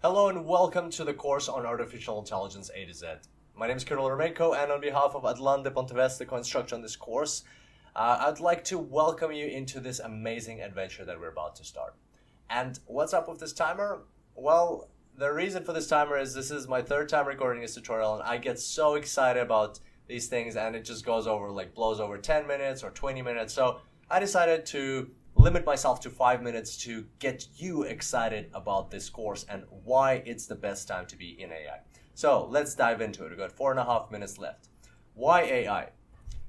Hello and welcome to the course on Artificial Intelligence A to Z. My name is Kirill Remenko, and on behalf of Adlan de Ponteves, the co-instructor on this course, I'd like to welcome you into this amazing adventure that we're about to start. And what's up with this timer? Well, the reason for this timer is this is my third time recording this tutorial, and I get so excited about these things, and it just goes over, blows over 10 minutes or 20 minutes. So I decided to limit myself to 5 minutes to get you excited about this course and why it's the best time to be in AI. So let's dive into it. We've got 4.5 minutes left. Why AI?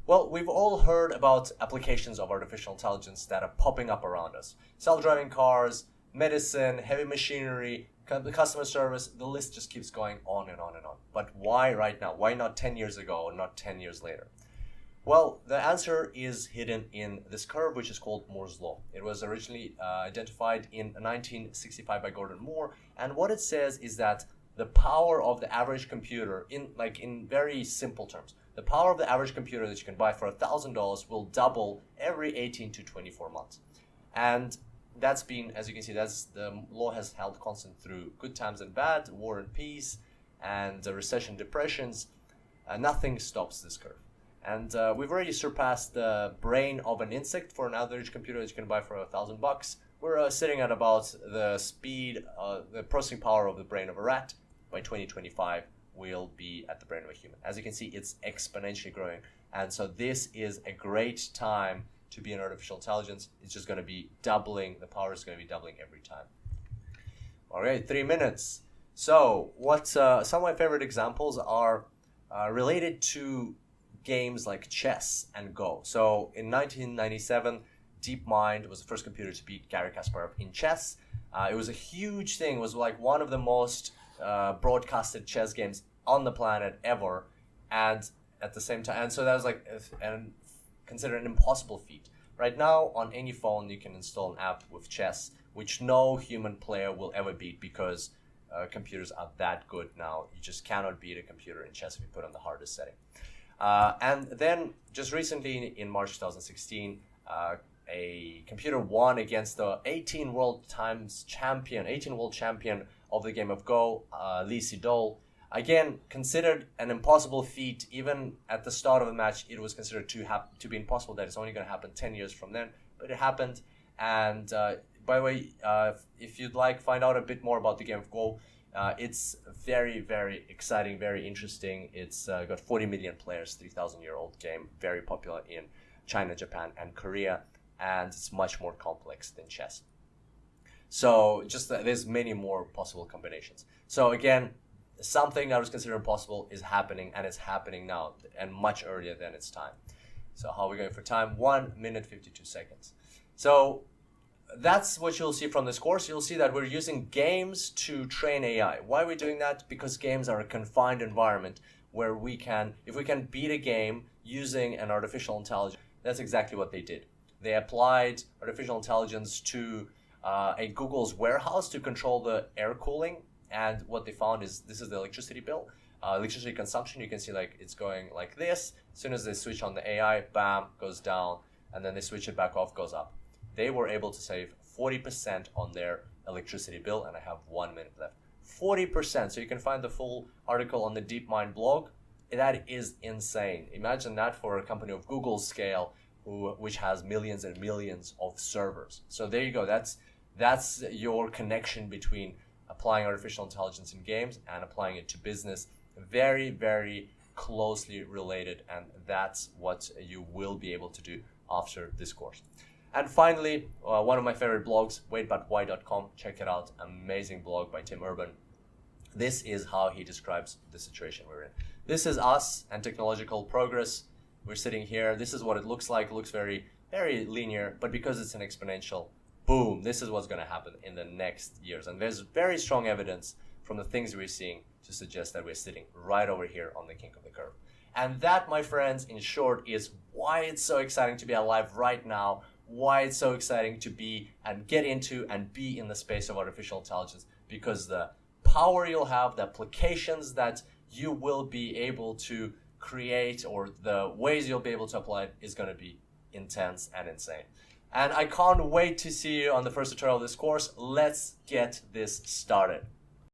Well, we've all heard about applications of artificial intelligence that are popping up around us. Self-driving cars, medicine, heavy machinery, customer service, the list just keeps going on and on and on. But why right now? Why not 10 years ago or not 10 years later? Well, the answer is hidden in this curve, which is called Moore's Law. It was originally identified in 1965 by Gordon Moore, and what it says is that the power of the average computer, in very simple terms, the power of the average computer that you can buy for $1,000 will double every 18 to 24 months. And that's been, as you can see, the law has held constant through good times and bad, war and peace, and recession, depressions. Nothing stops this curve. And we've already surpassed the brain of an insect for an average computer that you can buy for $1,000. We're sitting at about the speed, the processing power of the brain of a rat. By 2025, we'll be at the brain of a human. As you can see, it's exponentially growing. And so this is a great time to be in artificial intelligence. It's just going to be doubling. The power is going to be doubling every time. All right, 3 minutes. So some of my favorite examples are related to games like chess and Go. So in 1997, DeepMind was the first computer to beat Garry Kasparov in chess. It was a huge thing. It was like one of the most broadcasted chess games on the planet ever, and at the same time, and so that was considered an impossible feat. Right now, on any phone, you can install an app with chess, which no human player will ever beat because computers are that good now. You just cannot beat a computer in chess if you put on the hardest setting. And then just recently in March 2016, a computer won against the 18 world champion of the game of Go, Lee Sedol. Again, considered an impossible feat. Even at the start of the match, it was considered to be impossible, that it's only going to happen 10 years from then, but it happened. And by the way, if you'd find out a bit more about the game of Go, it's very, very exciting, very interesting. It's got 40 million players, 3,000-year-old game, very popular in China, Japan, and Korea, and it's much more complex than chess. So there's many more possible combinations. So again, something that was considered impossible is happening, and it's happening now, and much earlier than its time. So how are we going for time? 1 minute, 52 seconds. So that's what you'll see from this course. You'll see that we're using games to train AI. Why are we doing that? Because games are a confined environment where if we can beat a game using an artificial intelligence, that's exactly what they did. They applied artificial intelligence to a Google's warehouse to control the air cooling. And what they found is this is the electricity bill. Electricity consumption, you can see it's going like this. As soon as they switch on the AI, bam, goes down. And then they switch it back off, goes up. They were able to save 40% on their electricity bill, and I have 1 minute left. 40%. So you can find the full article on the DeepMind blog. That is insane. Imagine that for a company of Google's scale, which has millions and millions of servers. So there you go. That's your connection between applying artificial intelligence in games and applying it to business. Very, very closely related, and that's what you will be able to do after this course. And finally, one of my favorite blogs, waitbutwhy.com. Check it out. Amazing blog by Tim Urban. This is how he describes the situation we're in. This is us and technological progress. We're sitting here. This is what it looks like. It looks very, very linear, but because it's an exponential, boom, this is what's going to happen in the next years. And there's very strong evidence from the things we're seeing to suggest that we're sitting right over here on the kink of the curve. And that, my friends, in short, is why it's so exciting to be alive right now, why it's so exciting to be and get into and be in the space of artificial intelligence, because the power you'll have, the applications that you will be able to create, or the ways you'll be able to apply it, is going to be intense and insane. And I can't wait to see you on the first tutorial of this course. Let's get this started.